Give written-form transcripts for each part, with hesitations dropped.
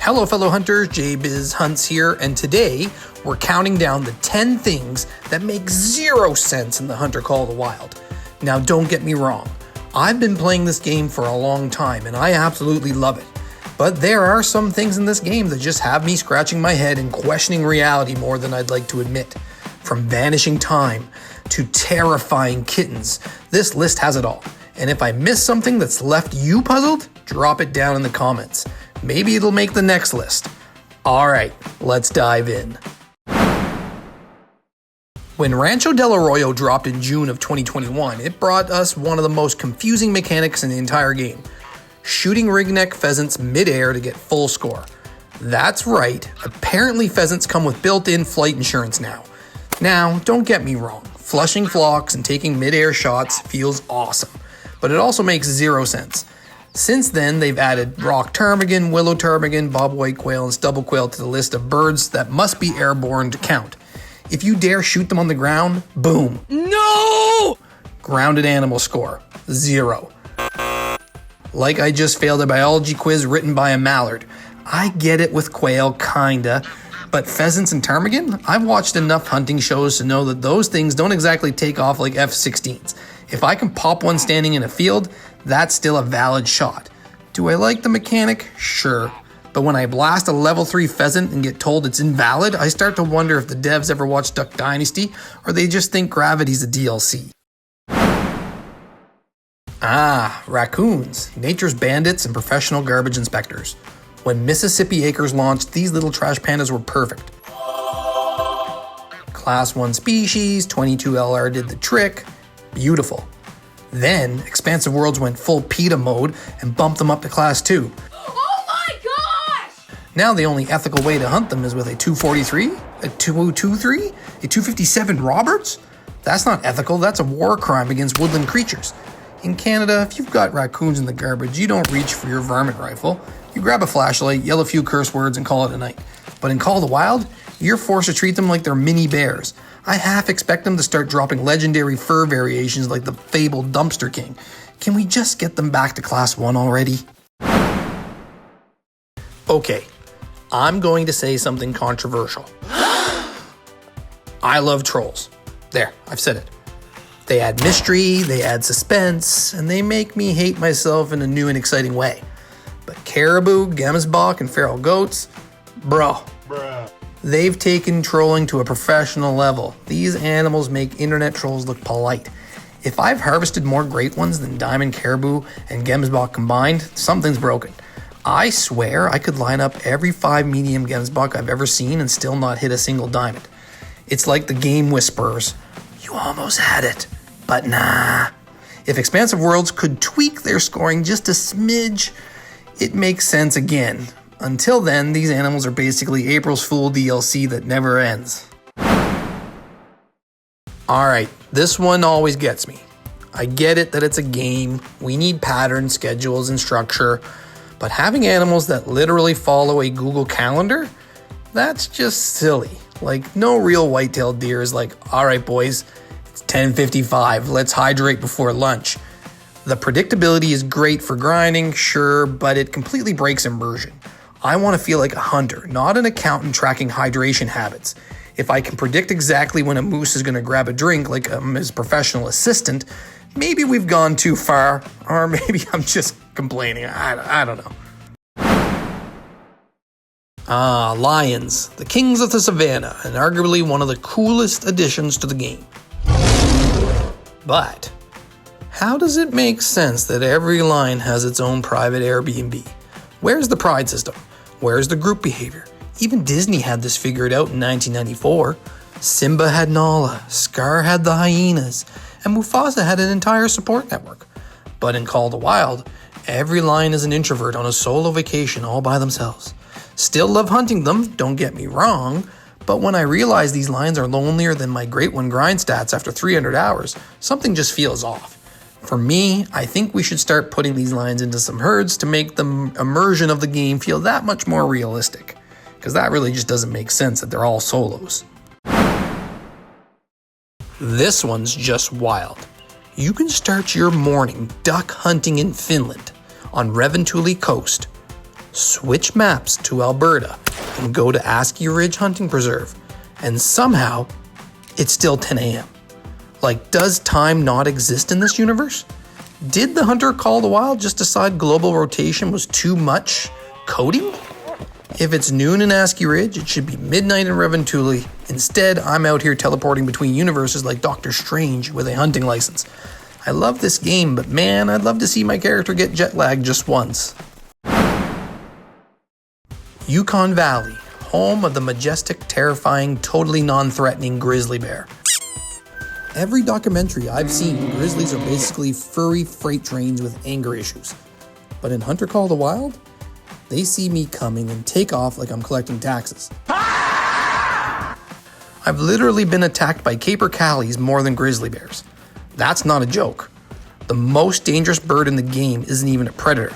Hello fellow hunters, JBiz Hunts here, and today we're counting down the 10 things that make zero sense in the Hunter Call of the Wild. Now don't get me wrong, I've been playing this game for a long time and I absolutely love it. But there are some things in this game that just have me scratching my head and questioning reality more than I'd like to admit. From vanishing time to terrifying kittens, this list has it all. And if I miss something that's left you puzzled, drop it down in the comments. Maybe it'll make the next list. Alright, let's dive in. When Rancho del Arroyo dropped in June of 2021, it brought us one of the most confusing mechanics in the entire game. Shooting ringneck pheasants mid-air to get full score. That's right, apparently pheasants come with built-in flight insurance now. Now, don't get me wrong, flushing flocks and taking mid-air shots feels awesome, but it also makes zero sense. Since then, they've added rock ptarmigan, willow ptarmigan, bobwhite quail, and stubble quail to the list of birds that must be airborne to count. If you dare shoot them on the ground, boom. No! Grounded animal score, 0. Like I just failed a biology quiz written by a mallard. I get it with quail, kinda, but pheasants and ptarmigan? I've watched enough hunting shows to know that those things don't exactly take off like F-16s. If I can pop one standing in a field, that's still a valid shot. Do I like the mechanic? Sure. But when I blast a level 3 pheasant and get told it's invalid, I start to wonder if the devs ever watched Duck Dynasty or they just think gravity's a DLC. Raccoons, nature's bandits and professional garbage inspectors. When Mississippi Acres launched, these little trash pandas were perfect. Class 1 species, 22 LR did the trick. Beautiful. Then, Expansive Worlds went full PETA mode and bumped them up to Class 2. Oh my gosh! Now the only ethical way to hunt them is with a 243, a 2023, a 257 Roberts? That's not ethical, that's a war crime against woodland creatures. In Canada, if you've got raccoons in the garbage, you don't reach for your varmint rifle. You grab a flashlight, yell a few curse words, and call it a night. But in Call of the Wild, you're forced to treat them like they're mini bears. I half expect them to start dropping legendary fur variations like the fabled Dumpster King. Can we just get them back to Class 1 already? Okay, I'm going to say something controversial. I love trolls. There, I've said it. They add mystery, they add suspense, and they make me hate myself in a new and exciting way. But caribou, gemsbok, and feral goats, bruh. They've taken trolling to a professional level. These animals make internet trolls look polite. If I've harvested more great ones than diamond caribou and gemsbok combined, something's broken. I swear I could line up every 5 medium gemsbok I've ever seen and still not hit a single diamond. It's like the game whisperers. You almost had it, but nah. If Expansive Worlds could tweak their scoring just a smidge, it makes sense again. Until then, these animals are basically April's Fool DLC that never ends. Alright, this one always gets me. I get it that it's a game, we need patterns, schedules, and structure, but having animals that literally follow a Google Calendar? That's just silly. Like, no real white-tailed deer is like, alright boys, it's 10:55, let's hydrate before lunch. The predictability is great for grinding, sure, but it completely breaks immersion. I want to feel like a hunter, not an accountant tracking hydration habits. If I can predict exactly when a moose is going to grab a drink like his professional assistant, maybe we've gone too far, or maybe I'm just complaining. I don't know. Lions, the kings of the savannah, and arguably one of the coolest additions to the game. But how does it make sense that every lion has its own private Airbnb? Where's the pride system? Where's the group behavior? Even Disney had this figured out in 1994. Simba had Nala, Scar had the hyenas, and Mufasa had an entire support network. But in Call of the Wild, every lion is an introvert on a solo vacation all by themselves. Still love hunting them, don't get me wrong, but when I realize these lions are lonelier than my Great One grind stats after 300 hours, something just feels off. For me, I think we should start putting these lions into some herds to make the immersion of the game feel that much more realistic. Because that really just doesn't make sense that they're all solos. This one's just wild. You can start your morning duck hunting in Finland on Reventuli Coast switch maps to Alberta, and go to Asky Ridge Hunting Preserve, and somehow it's still 10 a.m. Like, does time not exist in this universe? Did the Hunter Call of the Wild just decide global rotation was too much coding? If it's noon in Asky Ridge, it should be midnight in Reventuli. Instead, I'm out here teleporting between universes like Doctor Strange with a hunting license. I love this game, but man, I'd love to see my character get jet lagged just once. Yukon Valley, home of the majestic, terrifying, totally non-threatening grizzly bear. Every documentary I've seen, grizzlies are basically furry freight trains with anger issues. But in Hunter Call of the Wild, they see me coming and take off like I'm collecting taxes. I've literally been attacked by capercaillies more than grizzly bears. That's not a joke. The most dangerous bird in the game isn't even a predator.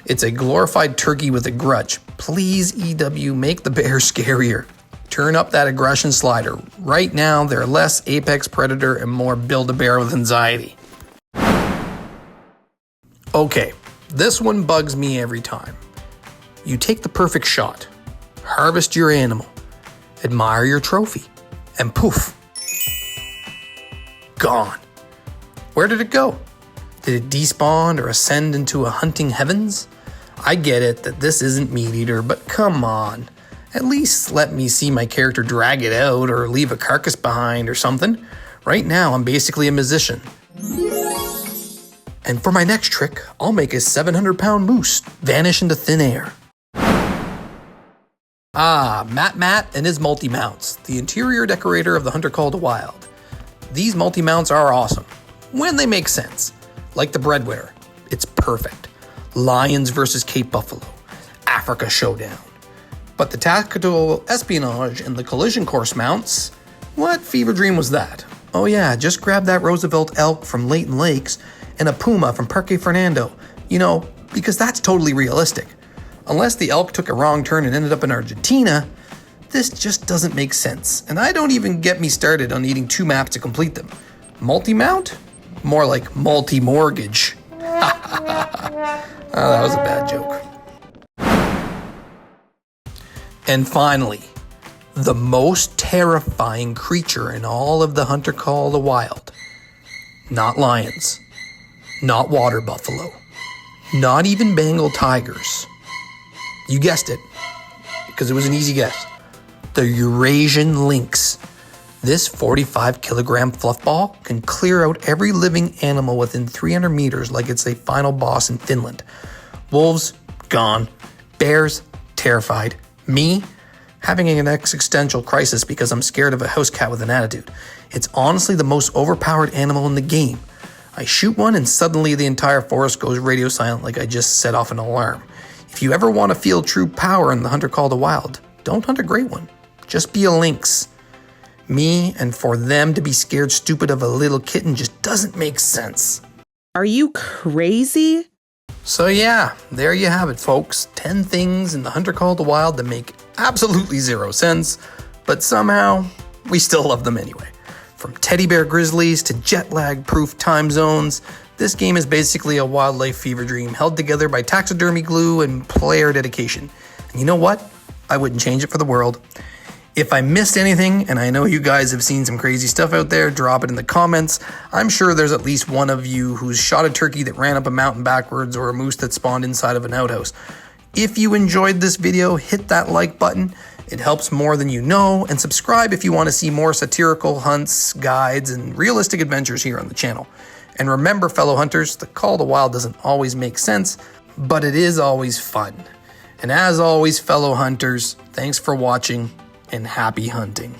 It's a glorified turkey with a grudge. Please, EW, make the bear scarier. Turn up that aggression slider. Right now, they're less apex predator and more Build-A-Bear with anxiety. Okay, this one bugs me every time. You take the perfect shot, harvest your animal, admire your trophy, and poof, gone. Where did it go? Did it despawn or ascend into a hunting heavens? I get it that this isn't Meat Eater, but come on. At least let me see my character drag it out or leave a carcass behind or something. Right now, I'm basically a musician. And for my next trick, I'll make a 700-pound moose vanish into thin air. Matt and his multi-mounts, the interior decorator of the Hunter Call of the Wild. These multi-mounts are awesome, when they make sense. Like the breadwinner, it's perfect. Lions versus Cape Buffalo, Africa Showdown. But the tactical espionage and the collision course mounts, what fever dream was that? Oh yeah, just grab that Roosevelt elk from Leighton Lakes and a puma from Parque Fernando, because that's totally realistic. Unless the elk took a wrong turn and ended up in Argentina, this just doesn't make sense. And I don't even get me started on needing 2 maps to complete them. Multi-mount? More like multi-mortgage. That was a bad joke. And finally, the most terrifying creature in all of the Hunter Call of the Wild. Not lions, not water buffalo, not even Bengal tigers. You guessed it, because it was an easy guess. The Eurasian lynx. This 45-kilogram fluff ball can clear out every living animal within 300 meters like it's a final boss in Finland. Wolves, gone. Bears, terrified. Me, having an existential crisis because I'm scared of a house cat with an attitude. It's honestly the most overpowered animal in the game. I shoot one and suddenly the entire forest goes radio silent like I just set off an alarm. If you ever want to feel true power in the Hunter Call of the Wild, don't hunt a great one. Just be a lynx. Me, and for them to be scared stupid of a little kitten just doesn't make sense. Are you crazy? So yeah, there you have it, folks. 10 things in the Hunter Call of the Wild that make absolutely zero sense, but somehow we still love them anyway. From teddy bear grizzlies to jet lag proof time zones, this game is basically a wildlife fever dream held together by taxidermy glue and player dedication. And you know what? I wouldn't change it for the world. If I missed anything, and I know you guys have seen some crazy stuff out there, drop it in the comments. I'm sure there's at least one of you who's shot a turkey that ran up a mountain backwards or a moose that spawned inside of an outhouse. If you enjoyed this video, hit that like button. It helps more than you know, and subscribe if you want to see more satirical hunts, guides, and realistic adventures here on the channel. And remember, fellow hunters, the Call of the Wild doesn't always make sense, but it is always fun. And as always, fellow hunters, thanks for watching, and happy hunting.